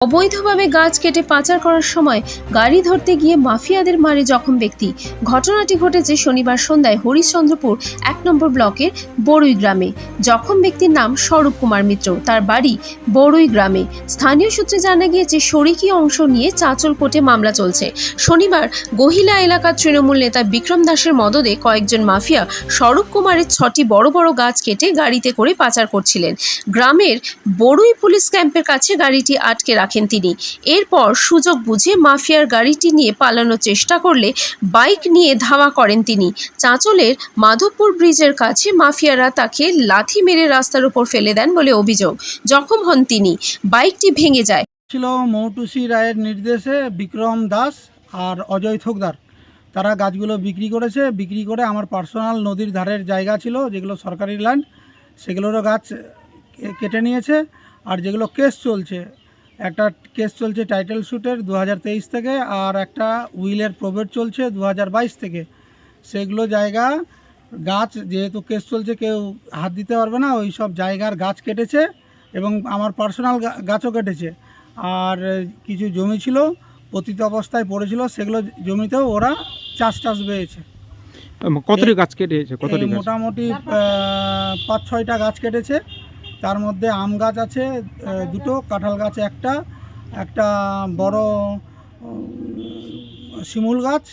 অবৈধভাবে গাছ কেটে পাচার করার সময় গাড়ি ধরতে গিয়ে মাফিয়াদের মারে জখম ব্যক্তি। ঘটনাটি ঘটেছে শনিবার সন্ধ্যায় হরিশ্চন্দ্রপুর ১ নম্বর ব্লকের বড়ুই গ্রামে। জখম ব্যক্তির নাম স্বরূপ কুমার মিত্র, তার বাড়ি বড়ুই গ্রামে। স্থানীয় সূত্রে জানা গিয়েছে শরিকি অংশ নিয়ে চাঁচল কোর্টে মামলা চলছে। শনিবার গহিলা এলাকার তৃণমূল নেতা বিক্রম দাসের মদদে কয়েকজন মাফিয়া স্বরূপ কুমারের ৬টি বড় বড় গাছ কেটে গাড়িতে করে পাচার করছিলেন। গ্রামের বড়ুই পুলিশ ক্যাম্পের কাছে গাড়িটি আটকে রাখেন তিনি। এরপর সুযোগ বুঝে মাফিয়ার গাড়িটি নিয়ে পালানোর চেষ্টা করলে বাইক নিয়ে ধাওয়া করেন তিনি। চাঁচলের মাধবপুর ব্রিজের কাছে মাফিয়ারা তাকে লাথি মেরে রাস্তার উপর ফেলে দেন বলে অভিযোগ। জখম হন তিনি। বাইকটি ভেঙে যায়। ছিল মৌটুসি রায়ের নির্দেশে বিক্রম দাস আর অজয় থোকদার, তারা গাছগুলো বিক্রি করেছে। বিক্রি করে আমার পার্সোনাল নদীর ধারের জায়গা ছিল, যেগুলো সরকারি ল্যান্ড, সেগুলোরও গাছ কেটে নিয়েছে। আর যেগুলো কেস চলছে, একটা কেস চলছে টাইটেল শ্যুটের 2023 থেকে, আর একটা উইলের প্রবেট চলছে 2022 থেকে। সেগুলো জায়গা গাছ, যেহেতু কেস চলছে, কেউ হাত দিতে পারবে না। ওই সব জায়গার গাছ কেটেছে এবং আমার পার্সোনাল গাছও কেটেছে। আর কিছু জমি ছিল পতিত অবস্থায় পড়েছিল, সেগুলো জমিতেও ওরা চাষ বেয়েছে। কতটি গাছ কেটেছে? মোটামুটি 5-6টা গাছ কেটেছে। তার মধ্যে আম গাছ আছে 2টো, কাঁঠাল গাছ একটা বড় শিমুল গাছ।